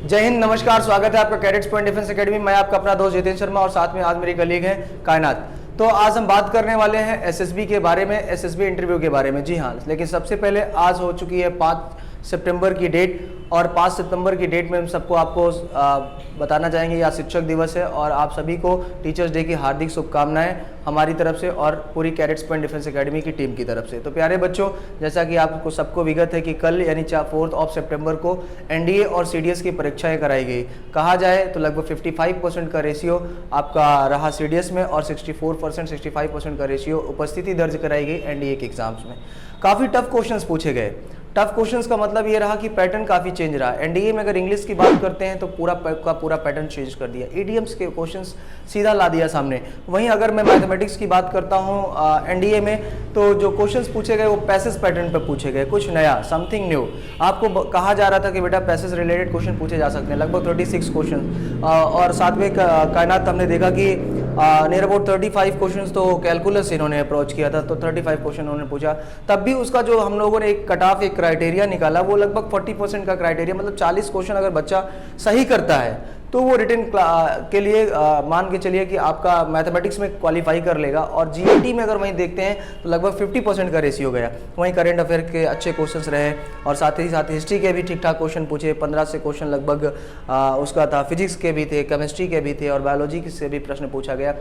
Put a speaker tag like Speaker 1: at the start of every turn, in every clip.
Speaker 1: जय हिंद, नमस्कार। स्वागत है आपका कैडेट्स पॉइंट डिफेंस एकेडमी। मैं आपका अपना दोस्त जितेंद्र शर्मा और साथ में आज मेरी कलीग हैं कायनात। तो आज हम बात करने वाले हैं एसएसबी के बारे में, एसएसबी इंटरव्यू के बारे में। जी हाँ, लेकिन सबसे पहले आज हो चुकी है 5 सितंबर की डेट और 5 सितंबर की डेट में हम सबको आपको बताना चाहेंगे आज शिक्षक दिवस है और आप सभी को टीचर्स डे की हार्दिक शुभकामनाएं हमारी तरफ से और पूरी कैडेट्स पॉइंट डिफेंस एकेडमी की टीम की तरफ से। तो प्यारे बच्चों, जैसा कि आपको सबको विगत है कि कल यानी 4 सितंबर को एनडीए और सीडीएस की परीक्षाएं कराई गई। कहा जाए तो लगभग 55% का रेशियो आपका रहा सीडीएस में और 65% का रेशियो उपस्थिति दर्ज कराई गई एनडीए के एग्जाम्स में। काफ़ी टफ क्वेश्चंस पूछे गए। टफ क्वेश्चंस का मतलब ये रहा कि पैटर्न काफ़ी चेंज रहा। एनडीए में अगर इंग्लिश की बात करते हैं तो पूरा पैटर्न चेंज कर दिया, ईडीएम्स के क्वेश्चंस सीधा ला दिया सामने। वहीं अगर मैं मैथमेटिक्स की बात करता हूँ एनडीए में, तो जो क्वेश्चंस पूछे गए वो पैसेज पैटर्न पर पूछे गए, कुछ नया, समथिंग न्यू। आपको कहा जा रहा था कि बेटा पैसेज रिलेटेड क्वेश्चन पूछे जा सकते हैं, लगभग 36 क्वेश्चन। और साथ में कायनात हमने देखा कि नियर अबाउट 35 क्वेश्चंस तो कैलकुलस इन्होंने अप्रोच किया था, तो 35 क्वेश्चन उन्होंने पूछा। तब भी उसका जो हम लोगों ने एक कट ऑफ एक क्राइटेरिया निकाला वो लगभग 40% का क्राइटेरिया, मतलब 40 क्वेश्चन अगर बच्चा सही करता है तो वो रिटन के लिए मान के चलिए कि आपका मैथमेटिक्स में क्वालिफाई कर लेगा। और जीएटी में अगर वहीं देखते हैं तो लगभग 50% का रेशियो गया। वहीं करंट अफेयर के अच्छे क्वेश्चंस रहे और साथ ही साथ हिस्ट्री के भी ठीक ठाक क्वेश्चन पूछे। 15 से क्वेश्चन लगभग उसका था, फिजिक्स के भी थे, केमिस्ट्री के भी थे और बायोलॉजी से भी प्रश्न पूछा गया।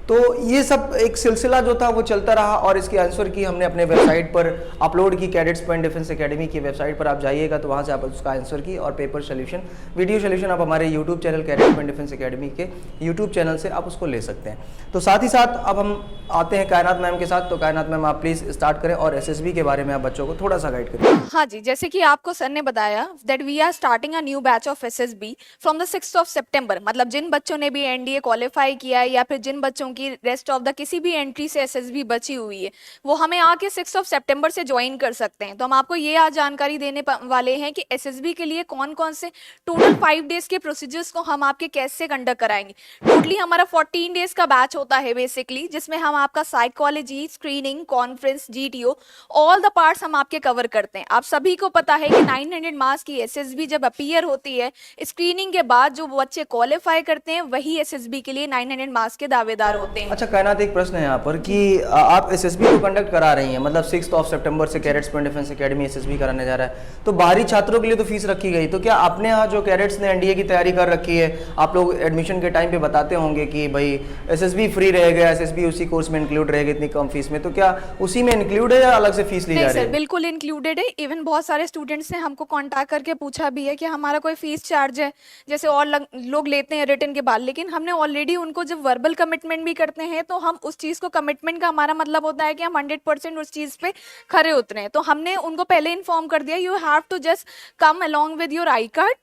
Speaker 1: तो ये सब एक सिलसिला जो था वो चलता रहा और इसकी आंसर की हमने अपने वेबसाइट पर अपलोड की। कैडेट्स पॉइंट डिफेंस एकेडमी की वेबसाइट पर आप जाइएगा तो वहाँ से आप उसका आंसर की और पेपर सोल्यूशन, वीडियो सोल्यूशन आप हमारे YouTube channel cadets point defence academy के यूट्यूब चैनल से आप उसको ले सकते हैं। तो साथ ही साथ अब हम आते हैं कायनात मैम के साथ। तो कायनात मैम, आप प्लीज स्टार्ट करें और एसएसबी के बारे में आप बच्चों को थोड़ा सा गाइड करें।
Speaker 2: हाँ जी, जैसे कि आपको सर ने बताया that we are starting a new batch of SSB from the 6 सितंबर। मतलब जिन बच्चों ने भी एनडीए क्वालिफाई किया है या फिर जिन बच्चों की रेस्ट ऑफ द किसी भी एंट्री से एसएसबी बची हुई है, वो हमें आके 6 सितंबर से ज्वाइन कर सकते हैं। तो हम आपको ये आज जानकारी देने वाले हैं कि एसएसबी के लिए कौन कौन से टोटल 5 डेज के प्रोसीजर्स को हम आपके कैसे कंडक्ट कराएंगे। टोटली हमारा 14 डेज का बैच होता है बेसिकली, जिसमें हम आपका psychology, screening, conference, GTO, all the parts हम आपके कवर करते हैं। आप सभी को पता है कि 900 मार्क्स की एसएसबी जब अपीयर होती है, स्क्रीनिंग के बाद जो बच्चे क्वालिफाई करते हैं वही एसएसबी के लिए 900 मार्क्स के दावेदार होते हैं।
Speaker 1: अच्छा कायनात, एक प्रश्न है यहाँ पर कि आप एसएसबी को कंडक्ट करा रही हैं, मतलब 6 सितंबर से cadets point defence academy SSB कराने जा रहा है, तो बाहरी छात्रों के लिए तो फीस रखी गई, तो क्या अपने यहाँ जो कैडेट्स ने एनडीए की तैयारी कर रखी है, आप लोग एडमिशन के टाइम पे बताते होंगे कि भाई एसएसबी फ्री रहेगा, एसएसबी उसी कोर्स में इंक्लूड रहेगा इतनी कम फीस में, तो क्या उसी में इंक्लूड है या अलग से फीस ली जा रही है?
Speaker 2: बिल्कुल इंक्लूडेड है। इवन बहुत सारे स्टूडेंट्स ने हमको कांटेक्ट करके पूछा भी है कि हमारा कोई फीस चार्ज है, जैसे और लोग लेते हैं रिटर्न के बाद, लेकिन हमने ऑलरेडी उनको जब वर्बल कमिटमेंट भी करते हैं तो हम उस चीज़ को, कमिटमेंट का हमारा मतलब होता है कि हम 100% उस चीज़ पे खरे उतरे हैं। तो हमने उनको पहले इन्फॉर्म कर दिया, you have to just come along with your I card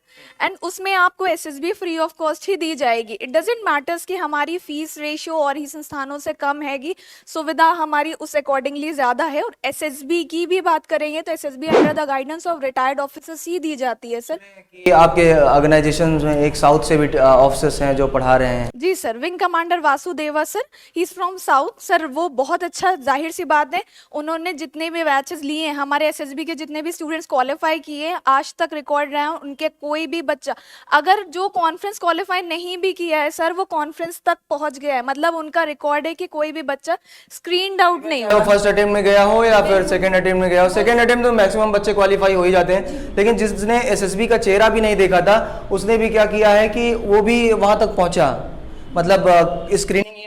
Speaker 2: and उसमें आपको एसएसबी फ्री ऑफ कॉस्ट ही दी जाएगी। इट डजेंट मैटर्स कि हमारी फीस रेशियो और ही संस्थानों से कम हैगी, सुविधा हमारी उस अकॉर्डिंगली ज़्यादा है। और एसएसबी की भी बात करेंगे तो SSB under the guidance of retired officers ही दी जाती है सर।
Speaker 1: कि आपके ऑर्गेनाइजेशन में एक साउथ से भी ऑफिसर्स हैं जो पढ़ा रहे हैं।
Speaker 2: जी sir, wing commander Vasudeva sir, he is from south sir. वो बहुत अच्छा, जाहिर सी बात है, उन्होंने जितने भी बैचेस लिए हैं, हमारे एसएसबी के जितने भी स्टूडेंट्स क्वालिफाई किए हैं, आज तक रिकॉर्ड रहे हैं उनके। कोई भी बच्चा अगर जो कॉन्फ्रेंस क्वालिफाई नहीं भी किया है सर, वो कॉन्फ्रेंस तक पहुंच गया है, मतलब उनका रिकॉर्ड है कि कोई भी बच्चा स्क्रीन आउट नहीं हुआ।
Speaker 1: फर्स्ट अटेम्प्ट में गया हो या फिर सेकंड अटेम्प्ट में गया हो, सेकंड अटेम्प्ट तो मैक्सिमम बच्चे क्वालिफाई हो ही जाते हैं, लेकिन जिसने एसएसबी का चेहरा भी नहीं देखा था उसने भी क्या किया है कि वो भी वहां तक पहुंचा, मतलब स्क्रीनिंग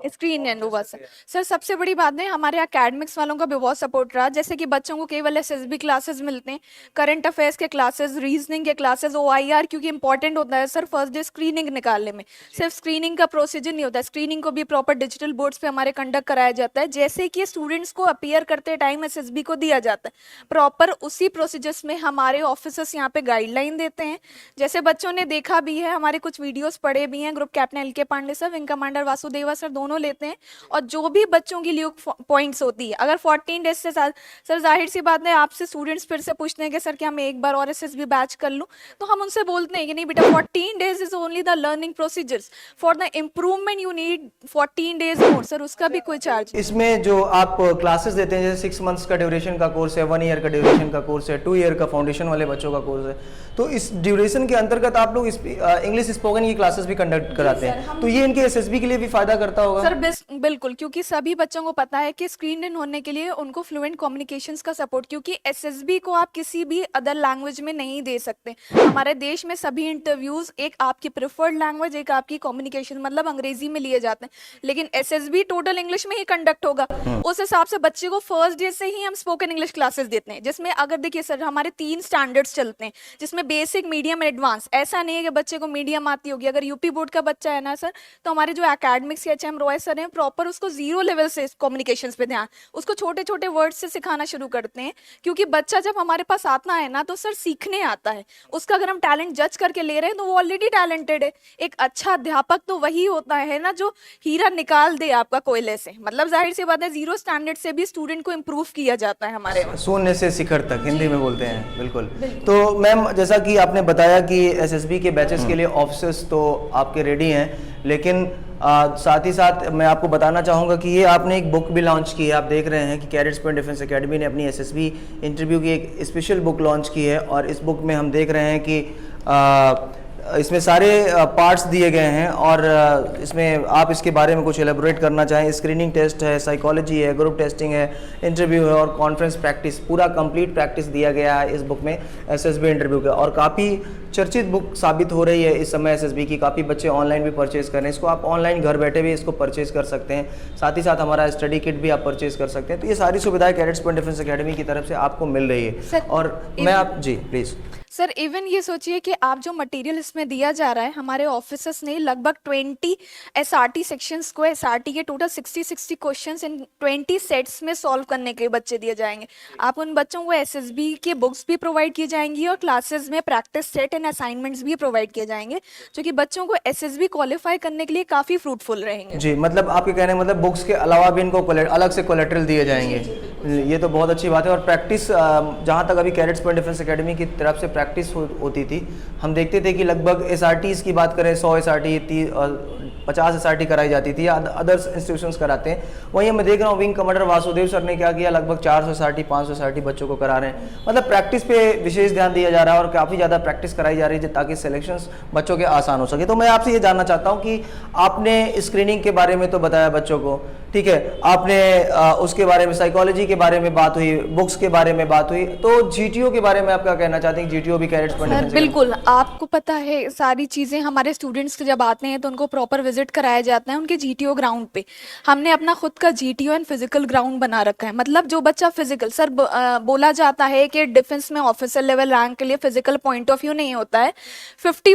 Speaker 2: स्क्रीन एंड हुआ सर। सर सबसे बड़ी बात है, हमारे एकेडमिक्स वालों का भी बहुत सपोर्ट रहा। जैसे कि बच्चों को केवल एसएसबी क्लासेस मिलते हैं, करंट अफेयर्स के क्लासेस, रीजनिंग के क्लासेस, ओआईआर क्योंकि इंपॉर्टेंट होता है सर फर्स्ट डे स्क्रीनिंग निकालने में। सिर्फ स्क्रीनिंग का प्रोसीजर नहीं होता है, स्क्रीनिंग को भी प्रॉपर डिजिटल बोर्ड्स पे हमारे कंडक्ट कराया जाता है, जैसे कि स्टूडेंट्स को अपीयर करते टाइम एसएसबी को दिया जाता है प्रॉपर उसी प्रोसीजर्स में। हमारे ऑफिसर्स यहाँ पे गाइडलाइन देते हैं, जैसे बच्चों ने देखा भी है, हमारे कुछ वीडियोस पढ़े भी हैं। Group captain L K Pandey sir, wing commander Vasudeva sir, दोनों दोनों लेते हैं, और जो भी बच्चों की लीव पॉइंट्स होती है, अगर 14 डेज से सर जाहिर सी बात है आपसे स्टूडेंट्स फिर से पूछते हैं कि सर क्या मैं एक बार और एसएसबी बैच कर लूँ, तो हम उनसे बोलते हैं कि नहीं बेटा, 14 days is only the learning procedures, for the improvement you need 14 days more. Sir उसका भी कोई चार्ज?
Speaker 1: इसमें जो आप क्लासेस देते हैं, जैसे 6 मंथ्स का ड्यूरेशन का कोर्स है, 1 ईयर का ड्यूरेशन का कोर्स है, 2 ईयर का फाउंडेशन वाले बच्चों का कोर्स है, तो इस ड्यूरेशन के अंतर्गत आप लोग इंग्लिश स्पोकन की क्लासेस भी कंडक्ट कराते हैं, तो ये इनके एसएसबी के लिए भी फायदा करता होगा?
Speaker 2: सर बिल्कुल, क्योंकि सभी बच्चों को पता है कि स्क्रीन इन होने के लिए उनको फ्लुएंट कम्युनिकेशंस का सपोर्ट, क्योंकि एसएसबी को आप किसी भी अदर लैंग्वेज में नहीं दे सकते। हमारे देश में सभी इंटरव्यूज एक आपकी प्रेफर्ड लैंग्वेज, एक आपकी कम्युनिकेशन मतलब अंग्रेजी में लिए जाते हैं, लेकिन एसएसबी टोटल इंग्लिश में ही कंडक्ट होगा। उस हिसाब से बच्चे को फर्स्ट डे से ही हम स्पोकन इंग्लिश क्लासेस देते हैं, जिसमें अगर देखिए सर हमारे 3 स्टैंडर्ड्स चलते हैं, जिसमें बेसिक, मीडियम, एडवांस। ऐसा नहीं है कि बच्चे को मीडियम आती होगी। अगर यूपी बोर्ड का बच्चा है ना सर, तो हमारे जो एकेडमिक्स के एचएम रॉय सर हैं, प्रॉपर उसको 0 लेवल से कम्युनिकेशंस पे ध्यान, उसको छोटे छोटे वर्ड्स से सिखाना शुरू करते हैं, क्योंकि बच्चा जब हमारे पास आता है ना तो सर सीखने आता है। उसका अगर हम टैलेंट जज करके ले रहे हैं तो वो ऑलरेडी टैलेंटेड है। एक अच्छा अध्यापक तो वही होता है ना जो हीरा निकाल दे आपका कोयले से। मतलब जाहिर सी बात है 0 स्टैंडर्ड से भी स्टूडेंट को इम्प्रूव किया जाता है हमारे वहाँ।
Speaker 1: शून्य से शिखर तक हिंदी में बोलते हैं, बिल्कुल। तो मैम, जैसा कि आपने बताया कि एसएसबी के बैचेस के लिए ऑफिसर्स तो आपके रेडी हैं, लेकिन साथ ही साथ मैं आपको बताना चाहूँगा कि ये आपने एक बुक भी लॉन्च की है। आप देख रहे हैं कि कैडेट्स पॉइंट डिफेंस एकेडमी ने अपनी एसएसबी इंटरव्यू की एक स्पेशल बुक लॉन्च की है, और इस बुक में हम देख रहे हैं कि इसमें सारे पार्ट्स दिए गए हैं, और इसमें आप इसके बारे में कुछ एलेबोरेट करना चाहें। स्क्रीनिंग टेस्ट है, साइकोलॉजी है, ग्रुप टेस्टिंग है, इंटरव्यू है, और कॉन्फ्रेंस प्रैक्टिस, पूरा कंप्लीट प्रैक्टिस दिया गया है इस बुक में एसएसबी इंटरव्यू का। और काफ़ी चर्चित बुक साबित हो रही है इस समय एसएसबी की। काफ़ी बच्चे ऑनलाइन भी परचेज कर रहे हैं इसको। आप ऑनलाइन घर बैठे भी इसको परचेज कर सकते हैं, साथ ही साथ हमारा स्टडी किट भी आप परचेज कर सकते हैं। तो ये सारी सुविधाएं कैडेट्स पॉइंट डिफेंस एकेडमी की तरफ से आपको मिल रही है। और मैं आप जी प्लीज़
Speaker 2: सर इवन ये सोचिए कि आप जो मटेरियल इसमें दिया जा रहा है, हमारे ऑफिसर्स ने लगभग 20 एसआरटी सेक्शंस को, एसआरटी के टोटल 60 क्वेश्चंस इन 20 सेट्स में सॉल्व करने के बच्चे दिए जाएंगे। आप उन बच्चों को एसएसबी के बुक्स भी प्रोवाइड की जाएंगी, और क्लासेस में प्रैक्टिस सेट एंड असाइनमेंट्स भी प्रोवाइड किए जाएंगे, जो कि बच्चों को एसएसबी क्वालिफाई करने के लिए काफ़ी फ्रूटफुल रहेंगे।
Speaker 1: जी, मतलब आपके कहने मतलब बुक्स के अलावा भी इनको अलग से कोलेट्रल दिए जाएंगे। ये तो बहुत अच्छी बात है। और प्रैक्टिस, जहाँ तक अभी कैडेट्स पॉइंट डिफेंस एकेडमी की तरफ से प्रैक्टिस होती थी, हम देखते थे कि लगभग एसआरटीज़ की बात करें 100 एसआरटी, 50 एसआरटी कराई जाती थी, या अदर्स इंस्टीट्यूशंस कराते हैं। वहीं मैं देख रहा हूँ विंग कमांडर वासुदेव सर ने क्या किया, लगभग 400 एसआरटी, 500 एसआरटी बच्चों को करा रहे हैं। मतलब प्रैक्टिस पे विशेष ध्यान दिया जा रहा है, और काफ़ी ज़्यादा प्रैक्टिस कराई जा रही है ताकि सिलेक्शंस बच्चों के आसान हो सके। तो मैं आपसे ये जानना चाहता हूँ कि आपने स्क्रीनिंग के बारे में तो बताया बच्चों को, ठीक है, आपने उसके बारे में, साइकोलॉजी के बारे में बात हुई, बुक्स के बारे में बात हुई, तो जीटीओ के बारे में आप क्या कहना चाहते हैं? जीटीओ भी कैडेट्स पॉइंट डिफेंस?
Speaker 2: बिल्कुल, आपको पता है सारी चीज़ें हमारे स्टूडेंट्स जब आते हैं तो उनको प्रॉपर विजिट कराया जाता है उनके जीटीओ ग्राउंड पे। हमने अपना खुद का जीटीओ एंड फिजिकल ग्राउंड बना रखा है। मतलब जो बच्चा फिजिकल, सर बोला जाता है कि डिफेंस में ऑफिसर लेवल रैंक के लिए फिजिकल पॉइंट ऑफ व्यू नहीं होता है। 50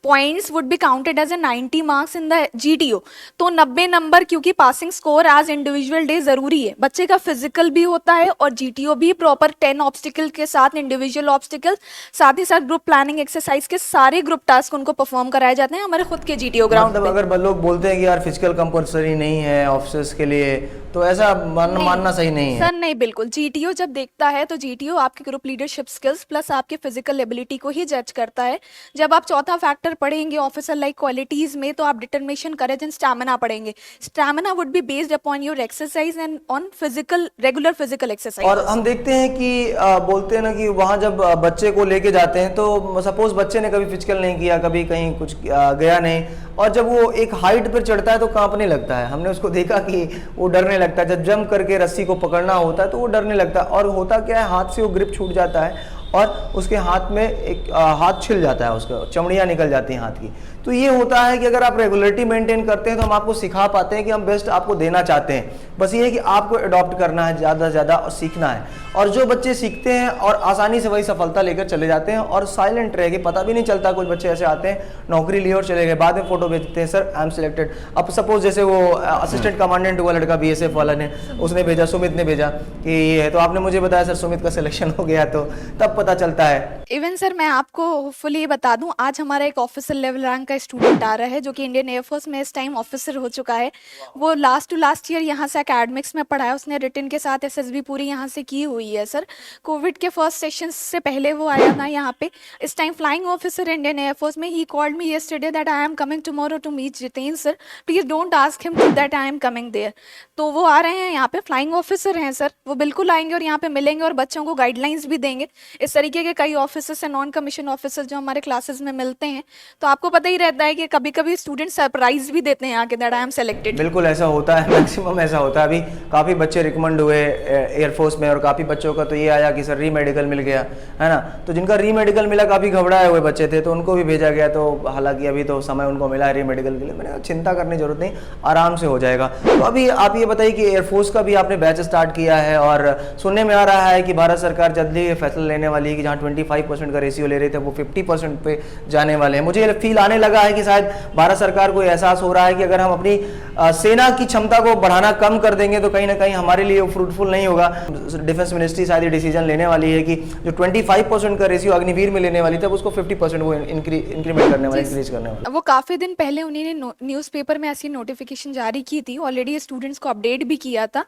Speaker 2: points would be counted as a 90 marks in the GTO. तो 90 नंबर, क्योंकि passing score as individual day जरूरी है, बच्चे का फिजिकल भी होता है और जीटीओ भी प्रॉपर 10 ऑब्स्टिकल के साथ, इंडिविजुअल ऑब्स्टिकल, साथ ही साथ ग्रुप प्लानिंग एक्सरसाइज के सारे ग्रुप टास्क उनको परफॉर्म कराए जाते हैं हमारे खुद के जीटीओ ग्राउंड पे।
Speaker 1: मतलब अगर लोग बोलते हैं कि यार फिजिकल कंपल्सरी नहीं है ऑफिसर्स के लिए, तो ऐसा मानना सही नहीं है?
Speaker 2: सर नहीं, बिल्कुल। जीटीओ जब देखता है तो जीटीओ आपके ग्रुप लीडरशिप स्किल्स प्लस आपके फिजिकल एबिलिटी को ही जज करता है। जब आप चौथा फैक्टर पढ़ेंगे ऑफिसर लाइक क्वालिटीज में, तो आप डिटर्मिनेशन, करेज एंड स्टैमिना पढ़ेंगे। Stamina would be based upon your exercise and on physical, regular physical exercise.
Speaker 1: और हम देखते हैं कि बोलते हैं ना कि वहाँ जब बच्चे को लेके जाते हैं तो सपोज बच्चे ने कभी फिजिकल नहीं किया, कभी कहीं कुछ गया नहीं, और जब वो एक हाइट पर चढ़ता है तो कांपने लगता है। हमने उसको देखा कि वो डरने लगता है, जब जंप करके रस्सी को पकड़ना होता है तो वो डरने लगता है। और होता क्या है, हाथ से वो ग्रिप छूट जाता है और उसके हाथ में एक हाथ छिल जाता है, उसका चमड़ियाँ निकल जाती हैं हाथ की। तो ये होता है कि अगर आप रेगुलरिटी मेंटेन करते हैं तो हम आपको सिखा पाते हैं कि हम बेस्ट आपको देना चाहते हैं। बस ये है कि आपको अडॉप्ट करना है ज़्यादा से ज़्यादा और सीखना है। और जो बच्चे सीखते हैं और आसानी से वही सफलता लेकर चले जाते हैं और साइलेंट रह के पता भी नहीं चलता। कुछ बच्चे ऐसे आते हैं, नौकरी लिए और चले गए, बाद में फोटो भेजते हैं, सर आई एम सिलेक्टेड। अब सपोज जैसे वो असिस्टेंट कमांडेंट हुआ लड़का बीएसएफ वाला ने, उसने भेजा, सुमित ने भेजा कि ये है, तो आपने मुझे बताया सर सुमित का सिलेक्शन हो गया, तो तब पता चलता है
Speaker 2: इवन सर मैं आपको होपफुली बता दूं, आज हमारा एक ऑफिसर लेवल रैंक का स्टूडेंट आ रहा है जो कि इंडियन एयरफोर्स में इस टाइम ऑफिसर हो चुका है। वो लास्ट टू लास्ट ईयर यहाँ से एकेडमिक्स में पढ़ा है, उसने रिटन के साथ एसएसबी पूरी यहाँ से की हुई है सर। कोविड के फर्स्ट सेशन से पहले वो आया था यहाँ पे, इस time flying officer Indian air force में। He called me yesterday that I am coming tomorrow to meet Jitendra sir, please don't ask him that I am coming there. तो वो आ रहे हैं यहाँ पे, फ्लाइंग ऑफिसर हैं सर, वो बिल्कुल आएंगे और यहाँ पे मिलेंगे और बच्चों को गाइडलाइंस भी देंगे। इस तरीके के कई ऑफिसर्स हैं, नॉन कमीशन ऑफिसर जो हमारे क्लासेस में मिलते हैं। तो आपको पता ही रहता है कि कभी कभी स्टूडेंट सरप्राइज भी देते हैं आके दैट आई एम सेलेक्टेड।
Speaker 1: बिल्कुल ऐसा होता है, मैक्सिमम ऐसा होता है। अभी काफ़ी बच्चे रिकमेंड हुए एयरफोर्स में और काफ़ी बच्चों का तो ये आया कि सर री मेडिकल मिल गया है ना। तो जिनका री मेडिकल मिला, काफ़ी घबराए हुए बच्चे थे, तो उनको भी भेजा गया। तो हालांकि अभी तो समय उनको मिला है री मेडिकल के लिए, मैंने चिंता करने की जरूरत नहीं, आराम से हो जाएगा। तो अभी आप ये बताइए कि एयरफोर्स का भी आपने बैच स्टार्ट किया है और सुनने में आ रहा है कि भारत सरकार जल्दी ये फैसला लेने वाली है कि जहाँ 25% का रेशियो ले रहे थे वो 50% पे जाने वाले हैं। मुझे फील आने लगा है कि शायद भारत सरकार को एहसास हो रहा है कि अगर हम अपनी सेना की क्षमता को बढ़ाना कम कर देंगे तो कहीं ना कहीं हमारे लिए फ्रूटफुल नहीं होगा। डिफेंस मिनिस्ट्री शायद ये डिसीजन लेने वाली है कि जो 25% का रेशियो अग्निवीर में लेने वाली थी उसको 50% वो इंक्रीमेंट करने वाले, इंक्रीज करने वाले।
Speaker 2: वो काफ़ी दिन पहले उन्होंने न्यूज़पेपर में ऐसी नोटिफिकेशन जारी की थी, ऑलरेडी स्टूडेंट्स को अपडेट भी किया था।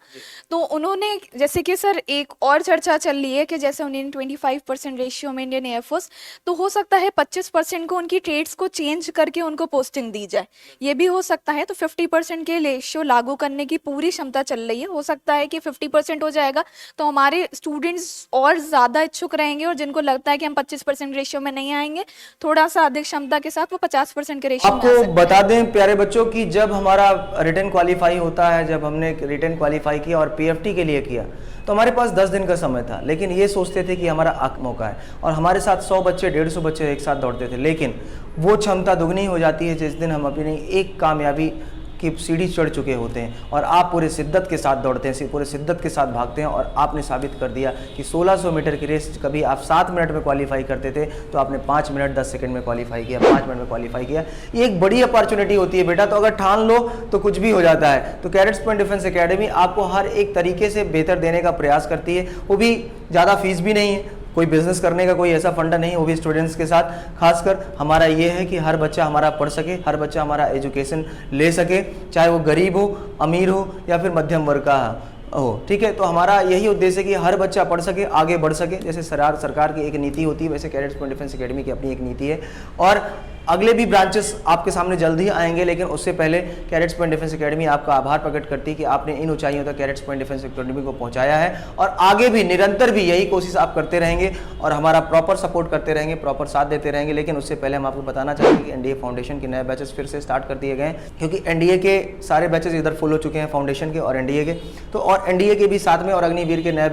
Speaker 2: तो उन्होंने जैसे कि सर एक और चर्चा चल रही है कि जैसे उन्होंने 25% रेशियो में इंडियन एयरफोर्स, तो हो सकता है 25% को उनकी ट्रेड्स को चेंज करके उनको पोस्टिंग दी जाए, ये भी हो सकता है। तो 50% के रेशियो लागू करने की पूरी क्षमता चल रही है। हो सकता है कि 50% हो जाएगा तो हमारे स्टूडेंट्स और ज़्यादा इच्छुक रहेंगे, और जिनको लगता है कि हम 25% रेशियो में नहीं आएंगे, थोड़ा सा अधिक क्षमता के साथ वो 50% के रेशियो में आ सकते
Speaker 1: आपको
Speaker 2: हैं।
Speaker 1: बता दें प्यारे बच्चों कि जब हमारा रिटन क्वालिफाई होता है, जब हमने रिटन क्वालिफाई किया और पीएफटी के लिए किया तो हमारे पास 10 दिन का समय था, लेकिन ये सोचते थे कि हमारा मौका है। और हमारे साथ 100 बच्चे 150 बच्चे एक साथ दौड़ते थे, लेकिन वो क्षमता दुगनी हो जाती है जिस दिन हम अपनी एक कामयाबी की सीढ़ी चढ़ चुके होते हैं और आप पूरे शिद्दत के साथ दौड़ते हैं, पूरे शिद्दत के साथ भागते हैं। और आपने साबित कर दिया कि 1600 मीटर की रेस कभी आप 7 मिनट में क्वालिफाई करते थे तो आपने 5 मिनट 10 सेकंड में क्वालिफाई किया, 5 मिनट में क्वालिफाई किया। ये एक बड़ी अपॉर्चुनिटी होती है बेटा, तो अगर ठान लो तो कुछ भी हो जाता है। तो कैडेट्स पॉइंट डिफेंस एकेडमी आपको हर एक तरीके से बेहतर देने का प्रयास करती है, वो भी ज़्यादा फीस भी नहीं है, कोई बिजनेस करने का कोई ऐसा फंडा नहीं, वो भी स्टूडेंट्स के साथ। खासकर हमारा ये है कि हर बच्चा हमारा पढ़ सके, हर बच्चा हमारा एजुकेशन ले सके, चाहे वो गरीब हो, अमीर हो या फिर मध्यम वर्ग का हो, ठीक है। तो हमारा यही उद्देश्य है कि हर बच्चा पढ़ सके, आगे बढ़ सके। जैसे सरकार की एक नीति होती है, वैसे कैडेट्स पॉइंट डिफेंस एकेडमी की अपनी एक नीति है। और अगले भी ब्रांचेस आपके सामने जल्द ही आएंगे, लेकिन उससे पहले कैडेट्स पॉइंट डिफेंस एकेडमी आपका आभार प्रकट करती है कि आपने इन ऊंचाइयों तक कैडेट्स पॉइंट डिफेंस एकेडमी को पहुंचाया है और आगे भी निरंतर भी यही कोशिश आप करते रहेंगे और हमारा प्रॉपर सपोर्ट करते रहेंगे, प्रॉपर साथ देते रहेंगे। लेकिन उससे पहले हम आपको बताना चाहेंगे कि एनडीए फाउंडेशन के नए बैचेस फिर से स्टार्ट कर दिए गए हैं, क्योंकि एनडीए के सारे बैचेस इधर फुल हो चुके हैं, फाउंडेशन के और एनडीए के। तो और एनडीए के भी साथ में और अग्निवीर के नए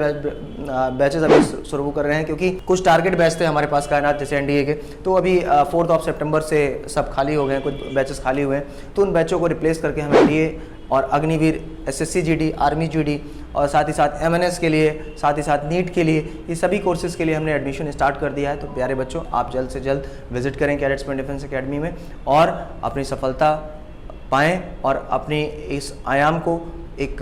Speaker 1: बैचेस अभी शुरू कर रहे हैं, क्योंकि कुछ टारगेट बैच थे हमारे पास कायनात जैसे एनडीए के, तो अभी 4 सितंबर से सब खाली हो गए, कुछ बैचेस खाली हुए हैं। तो उन बैचों को रिप्लेस करके हम एनडीए और Agniveer, SSC GD, army GD और साथ ही साथ एमएनएस के लिए, साथ ही साथ नीट के लिए, ये सभी कोर्सेज के लिए हमने एडमिशन स्टार्ट कर दिया है। तो प्यारे बच्चों, आप जल्द से जल्द विजिट करें कैडेट्स पॉइंट डिफेंस एकेडमी में और अपनी सफलता पाएँ और अपनी इस आयाम को एक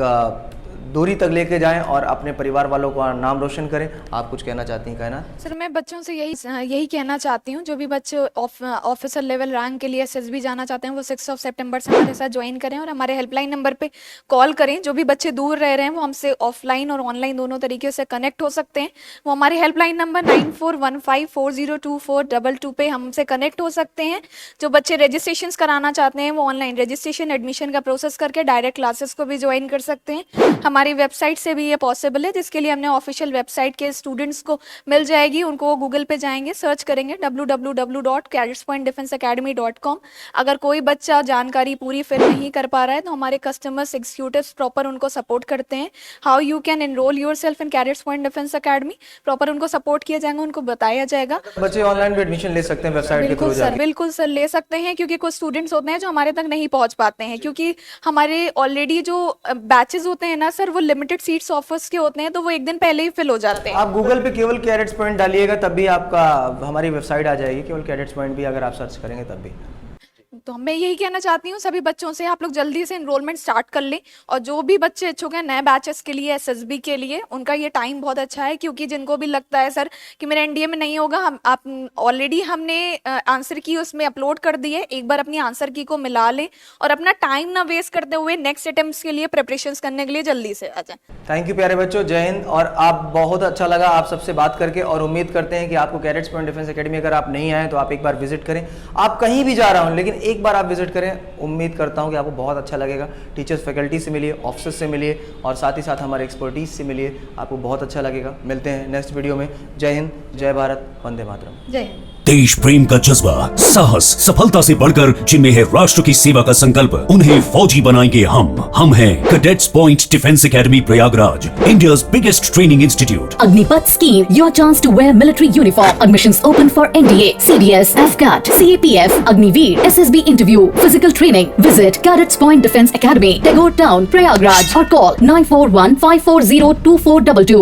Speaker 1: दूरी तक लेके जाएं और अपने परिवार वालों का नाम रोशन करें। आप कुछ कहना चाहती हैं कायनात?
Speaker 2: सर मैं बच्चों से यही कहना चाहती हूँ, जो भी बच्चे ऑफिसर लेवल रैंक के लिए एसएसबी जाना चाहते हैं वो 6 सितंबर से हमारे साथ ज्वाइन करें और हमारे हेल्पलाइन नंबर पे कॉल करें। जो भी बच्चे दूर रह रहे हैं वो हमसे ऑफलाइन और ऑनलाइन दोनों तरीके से कनेक्ट हो सकते हैं। वो हमारे हेल्पलाइन नंबर 9415402422 पे हमसे कनेक्ट हो सकते हैं। जो बच्चे रजिस्ट्रेशन कराना चाहते हैं वो ऑनलाइन रजिस्ट्रेशन एडमिशन का प्रोसेस करके डायरेक्ट क्लासेस को भी ज्वाइन कर सकते हैं। हमारी वेबसाइट से भी ये पॉसिबल है, जिसके लिए हमने ऑफिशियल वेबसाइट के स्टूडेंट्स को मिल जाएगी। उनको वो गूगल पे जाएंगे, सर्च करेंगे www.cadetspointdefenseacademy.com। अगर कोई बच्चा जानकारी पूरी फिल नहीं कर पा रहा है तो हमारे कस्टमर्स एग्जीक्यूटिव्स प्रॉपर उनको सपोर्ट करते हैं। How you can enrol yourself in cadets point defence academy, proper उनको सपोर्ट किया जाएगा, उनको बताया जाएगा।
Speaker 1: बच्चे ऑनलाइन भी एडमिशन ले सकते हैं वेबसाइट के थ्रू जाके?
Speaker 2: बिल्कुल सर ले सकते हैं, क्योंकि कुछ स्टूडेंट्स होते हैं जो हमारे तक नहीं पहुंच पाते हैं, क्योंकि हमारे ऑलरेडी जो बैचेस होते हैं ना सर वो लिमिटेड सीट्स ऑफर्स के होते हैं, तो वो एक दिन पहले ही फिल हो जाते हैं।
Speaker 1: आप गूगल पे केवल कैडेट्स पॉइंट डालिएगा तब भी आपका हमारी वेबसाइट आ जाएगी, केवल कैडेट्स पॉइंट भी अगर आप सर्च करेंगे तब भी।
Speaker 2: तो मैं यही कहना चाहती हूँ सभी बच्चों से, आप लोग जल्दी से एनरोलमेंट स्टार्ट कर लें। और जो भी बच्चे इच्छुक हैं नए बैचेस के लिए, एसएसबी के लिए, उनका ये टाइम बहुत अच्छा है। क्योंकि जिनको भी लगता है सर कि मेरे एनडीए में नहीं होगा, हम आप ऑलरेडी हमने आंसर की उसमें अपलोड कर दी है, एक बार अपनी आंसर की को मिला लें और अपना टाइम ना वेस्ट करते हुए नेक्स्ट अटेम्प्ट्स के लिए प्रिपरेशंस करने के लिए जल्दी से आ जाएं।
Speaker 1: थैंक यू प्यारे बच्चों, जय हिंद। और आप बहुत अच्छा लगा आप सबसे बात करके, और उम्मीद करते हैं कि आपको कैडेट्स पॉइंट डिफेंस एकेडमी, अगर आप नहीं आए तो आप एक बार विजिट करें। आप कहीं भी जा रहा हूं लेकिन एक बार आप विजिट करें, उम्मीद करता हूं कि आपको बहुत अच्छा लगेगा। टीचर्स फैकल्टी से मिलिए, ऑफिसर्स से मिलिए और साथ ही साथ हमारे एक्सपर्टीज से मिलिए, आपको बहुत अच्छा लगेगा। मिलते हैं नेक्स्ट वीडियो में। जय हिंद, जय भारत, वंदे मातरम।
Speaker 2: जय हिंद।
Speaker 3: देश प्रेम का जज्बा, साहस, सफलता से बढ़कर जिनमें है राष्ट्र की सेवा का संकल्प, उन्हें फौजी बनाएंगे हम हैं cadets point defence academy Prayagraj, India's biggest training institute.
Speaker 4: Agnipath scheme, your chance to wear military uniform. Admissions open for NDA, CDS, FCAT, CAPF, Agniveer, SSB interview, physical training. Visit Cadets Point Defence Academy, Tagore Town, Prayagraj, or call 941-540-2422.